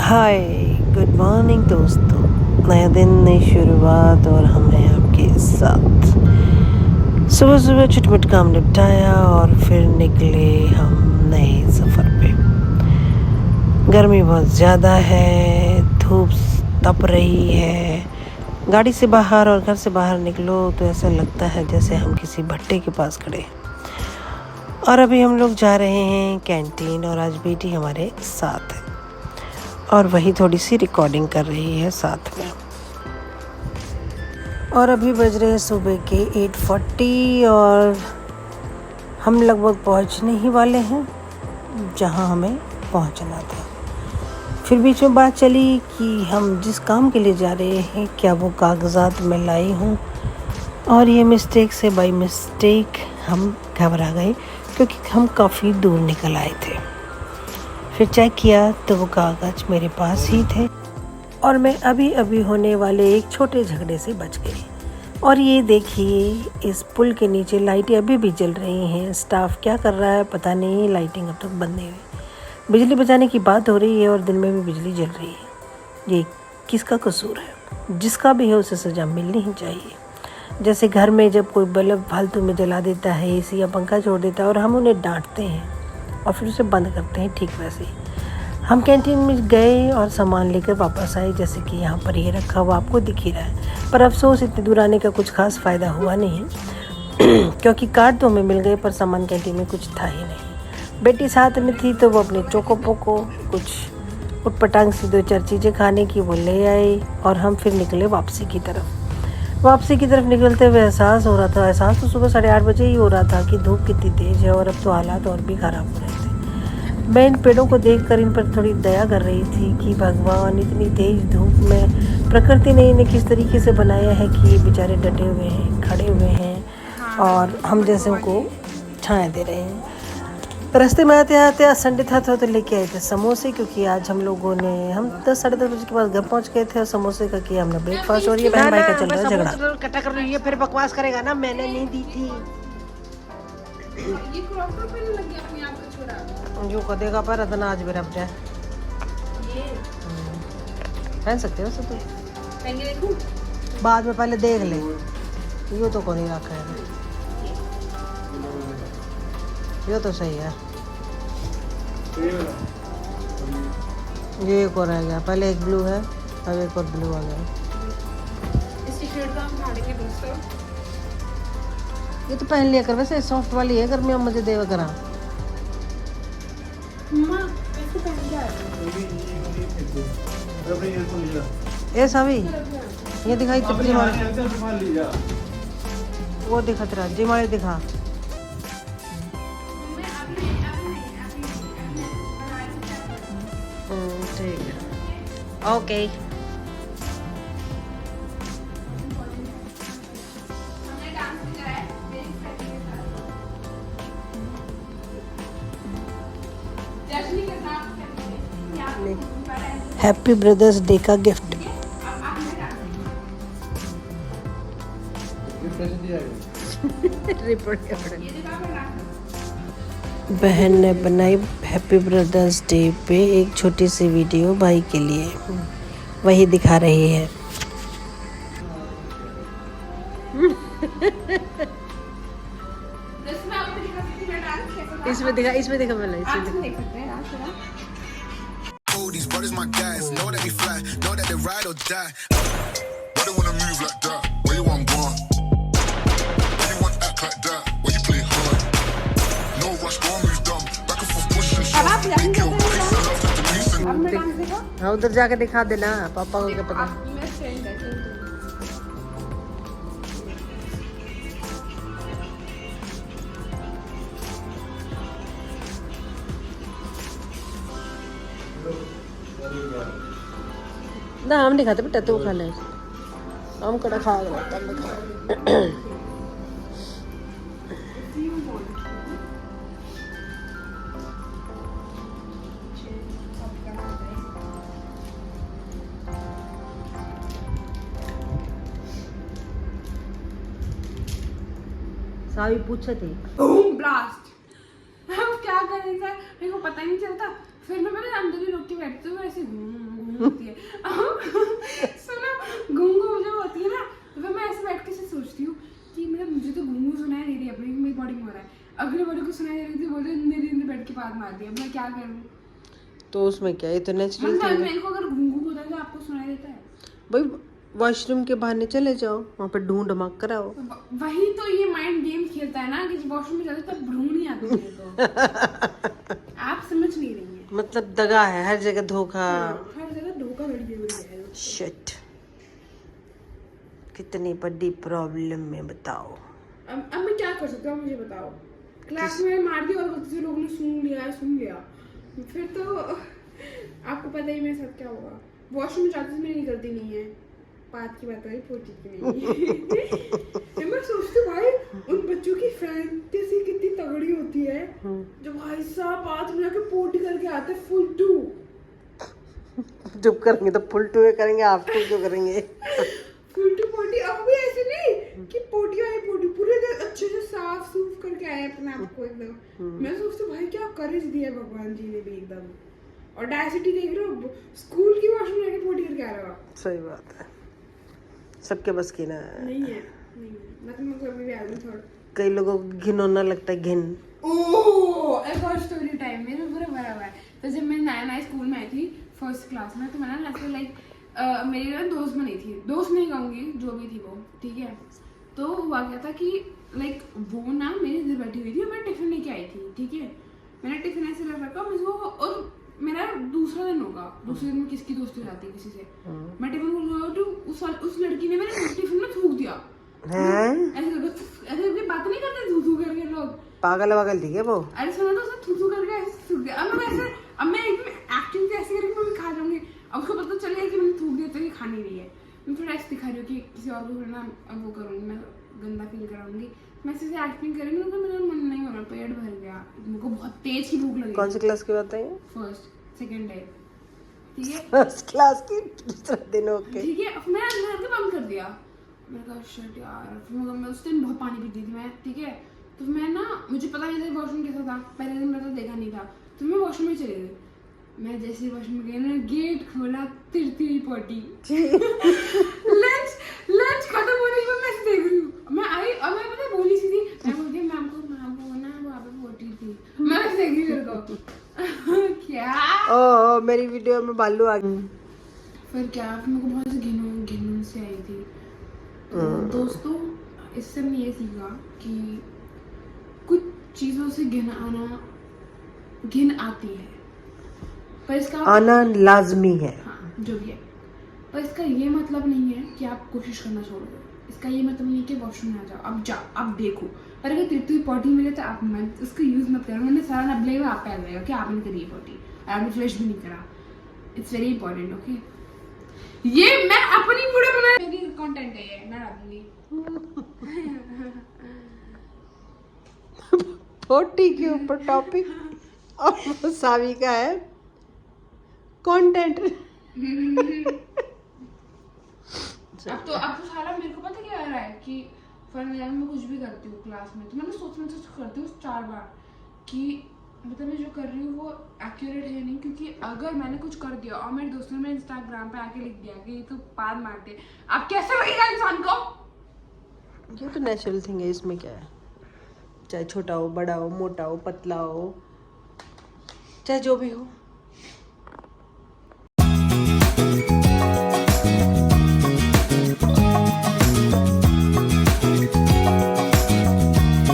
हाय, good morning दोस्तों। नया दिन, नई शुरुआत और हम हैं आपके साथ। सुबह सुबह छुटमुट काम निपटाया और फिर निकले हम नए सफ़र पे। गर्मी बहुत ज़्यादा है, धूप तप रही है। गाड़ी से बाहर और घर से बाहर निकलो तो ऐसा लगता है जैसे हम किसी भट्टे के पास खड़े हैं। और अभी हम लोग जा रहे हैं कैंटीन और आज बेटी हमारे साथ है और वही थोड़ी सी रिकॉर्डिंग कर रही है साथ में। और अभी बज रहे हैं सुबह के 8:40 और हम लगभग पहुंचने ही वाले हैं जहां हमें पहुंचना था। फिर बीच में बात चली कि हम जिस काम के लिए जा रहे हैं क्या वो कागजात में लाई हूँ, और ये मिस्टेक से बाय मिस्टेक हम घबरा गए क्योंकि हम काफ़ी दूर निकल आए थे। फिर चेक किया तो वो कागज़ मेरे पास ही थे और मैं अभी अभी होने वाले एक छोटे झगड़े से बच गई। और ये देखिए, इस पुल के नीचे लाइटें अभी भी जल रही हैं। स्टाफ क्या कर रहा है पता नहीं, लाइटिंग अब तक बंद नहीं हुई। बिजली बचाने की बात हो रही है और दिन में भी बिजली जल रही है। ये किसका कसूर है? जिसका भी है उसे सज़ा मिलनी ही चाहिए। जैसे घर में जब कोई बल्ब फालतू में जला देता है, एसी या पंखा छोड़ देता है और हम उन्हें डांटते हैं और फिर उसे बंद करते हैं, ठीक वैसे ही हम कैंटीन में गए और सामान लेकर वापस आए। जैसे कि यहाँ पर ये रखा हुआ आपको दिख ही रहा है, पर अफसोस इतनी दूर आने का कुछ खास फ़ायदा हुआ नहीं क्योंकि कार्ड तो हमें मिल गए पर सामान कैंटीन में कुछ था ही नहीं। बेटी साथ में थी तो वो अपने चोको पोको कुछ उटपटांग सी 2-4 चीज़ें खाने की वो ले आई और हम फिर निकले वापसी की तरफ निकलते हुए एहसास तो सुबह 8:30 बजे ही हो रहा था कि धूप कितनी तेज़ है और अब तो हालात और भी ख़राब हो रहे थे। मैं इन पेड़ों को देखकर इन पर थोड़ी दया कर रही थी कि भगवान, इतनी तेज़ धूप में प्रकृति ने इन्हें किस तरीके से बनाया है कि ये बेचारे डटे हुए हैं, खड़े हुए हैं और हम जैसे उनको छाया दे रहे हैं। रास्ते में आते आते संडे था तो लेके आए थे समोसे, क्योंकि आज हम 10 साढ़े 10 बजे के बाद घर पहुंच गए थे और समोसे का किया हमने ब्रेकफास्ट। और ये बहन भाई का चल रहा है झगड़ा। कटा कर रही है, फिर बकवास करेगा ना, मैंने नहीं दी थी। ये क्रॉप टॉप पहनने लगी अपने आप को छोड़ा जो कदेगा पर अदना आज मेरा अपने ये पहन सकते हो सब तो पहन के देखूं, बाद में पहले देख ले। ये तो कोई रखा है, ये तो सही है। ये एक और रह गया, पहले एक ब्लू है अब एक और ब्लू आ गया। इस टी-शर्ट का हम फाड़ेंगे दोस्तों। ये तो पहन लिया कर, वैसे सॉफ्ट वाली है, गर्मियों में मुझे देवा करा। मां ऐसे पहन के आए ऐसा भी ये दिखाई तब वो दिखा तेरा जिमाई दिखा। ठीक है, ओके। हैप्पी ब्रदर्स डे का गिफ्ट बहन ने बनाई हैप्पी ब्रदर्स डे पे एक छोटी सी वीडियो भाई के लिए, वही दिखा रही है। इसमें दिखा पहले These brothers my guys, know that we fly, know that they ride or die. Why they wanna move like that? Where you want gone? Why you want act like that? Why you play hard? No rush, go move dumb. Back and forth push and shove. Big girl, peace and love to Denise and हाँ उधर जाके दिखा देना, पापा को क्या पता। ना हम नहीं खाते बेटा, तू खा ले, हम कड़ा खा गए तब खा। सावी पूछे थे ब्लास्ट हम क्या करें सर, मेरे को पता ही नहीं चलता। फिर मैं अंदर ही रुक के बैठती हूँ, ऐसे घूंघू होती है। सुनो, घूंघू जो होती है ना, तो फिर मैं ऐसे बैठ के से सोचती हूँ कि मतलब मुझे तो घूंघू सुनाई दे रही है, अपनी मेरी बॉडी में हो रहा है, अगले बॉडी को सुनाई दे रही थी, बोले मेरे अंदर बैठ के बात मार दी, अब मैं क्या करूँ? तो उसमें क्या, ये तो नेचुरल मतलब थिंग है मेरे को अगर घूंघू होता है तो आपको सुनाई देता है? भाई। वॉशरूम के बहाने चले जाओ, वहाँ पे ढूंढ मक कराओ। वही तो ये माइंड गेम खेलता है ना कि वॉशरूम में जाते तब भ्रूण नहीं आती है तो आप समझ नहीं रही हैं। मतलब दगा है हर जगह, धोखा। हर जगह धोखा लड़की हो रही है। शिट, कितनी बड़ी प्रॉब्लम में बताओ। अब मैं क्या कर सकता हूँ, मुझे बताओ। क्लास में मार दिया और किसी लोगों ने सुन लिया, फिर तो आपको पता ही मेरे साथ क्या होगा। वॉशरूम जाते से मेरी गलती नहीं है, बात की बात है, पोटी की नहीं। मैं सोचती हूँ भाई उन बच्चों की फैंटेसी कितनी तगड़ी होती है जो भाई साहब बात में जाके पोटी करके आते फुल टू। जब करेंगे तो फुल टू करेंगे, आप टू क्यों करेंगे? फुल टू पोटी। अब भी ऐसे नहीं कि पोटी आई पोटी, पूरे दिन अच्छे से साफ सूफ करके आए अपने आप को एकदम। मैं सोचती हूँ भाई क्या करेज दिया भगवान जी ने भी एकदम। और डायसिटी देख रहे हो, स्कूल की वॉशरूम में जाके पोटी करके आ रहा हो। सही बात है, सबके बस की ना नहीं है, नहीं है। मतलब मैं कभी भी आ गई थोड़ा। कई लोगों को घिनौना लगता है, घिन। ओह, एक और स्टोरी टाइम मेरे पूरा भरा हुआ है। तो जब मैं नया स्कूल में आई थी फर्स्ट क्लास में, तो मैंने ना ऐसे लाइक मेरी ना दोस्त बनी थी, दोस्त नहीं कहूँगी, जो भी थी वो, ठीक है। तो हुआ क्या था कि लाइक वो ना मेरे इधर बैठी हुई थी और मैं टिफिन लेके आई थी, ठीक है। मैंने टिफिन ऐसे रख रखा मुझे, और मेरा दूसरा दिन होगा, दूसरे दिन में किसकी दोस्ती हो जाती है किसी से, मैं टिफिन खोल तो उस लड़की ने मेरे टिफिन में थूक दिया। ऐसे बात नहीं करते थू करके लोग, पागल वागल थी क्या वो? अरे सुनो तो उसने थू करके ऐसे थूक दिया। अब मैं एकदम एक्टिंग ऐसे करके मैं भी खा जाऊंगी। अब उसको पता चल गया कि मैंने थूक दिया तो ये खानी नहीं है। मैं थोड़ा ऐसे दिखा रही हूँ कि किसी और को ना वो करूँगी, मैं गंदा फील कराऊंगी, मैं ऐसे एक्टिंग करेंगी तो मेरा मन नहीं हो रहा, पेट भर गया, मेरे को बहुत तेज की भूख लगी। कौन सी क्लास की बात है? फर्स्ट सेकंड डे, ठीक है। फर्स्ट क्लास की दूसरा दिन, ओके ठीक है। मैंने घर के बंद कर दिया, मैंने कहा शिट यार। फिर मैं उस दिन बहुत पानी पीती थी मैं, ठीक है। तो मैं ना, मुझे पता नहीं था वॉशरूम कैसा था, पहले दिन मैंने तो देखा नहीं था, तो मैं वॉशरूम में चली गई। मैं जैसे वॉशरूम में गई ना, गेट खोला, तिरती पोटी। लंच खत्म होने के बाद मैं ऐसे देख रही हूँ, मैं आई और मैं पता बोली सी थी, मैं बोलती मैम को ना वहाँ पे पोटी थी, मैं ऐसे देख रही मेरे को क्या ओ मेरी वीडियो में बालू आ गई। फिर क्या, मेरे को बहुत घिन से आई थी। तो दोस्तों, इससे मैं ये सीखा कि कुछ चीज़ों से घिन आती है, पर इसका आना लाजमी है। हाँ, जो भी है, पर इसका ये मतलब नहीं है कि आप कोशिश करना छोड़ दो। इसका ये मतलब नहीं है कि वॉशरूम में आ जाओ, अब देखो। पर अगर तिरती पॉटी मिले तो आप मत उसको यूज़ मत करो। मैंने सारा ना ब्लेम आप पे आ जाएगा कि आपने करी है पॉटी और आपने फ्लश भी नहीं करा। It's very important, okay. ये मैं अपनी वीडियो बना, मेरी कंटेंट है ये, मैं डालूंगी। पोटी के ऊपर टॉपिक और वो सावी का है कंटेंट। अब तो सारा मेरे को पता क्या आ रहा है कि फॉर एग्जाम्पल मैं कुछ भी करती हूँ क्लास में, तो मैं सोचना करती हूँ 4 बार कि मतलब मैं जो कर रही हूँ वो एक्यूरेट है नहीं, क्योंकि अगर मैंने कुछ कर दिया और मेरे दोस्तों ने मेरे इंस्टाग्राम पे आके लिख दिया कि ये तो पाद मारते, अब कैसे लगेगा इंसान को? ये तो नेचुरल थिंग है, इसमें क्या है, चाहे छोटा हो, बड़ा हो, मोटा हो, पतला हो, चाहे जो भी हो।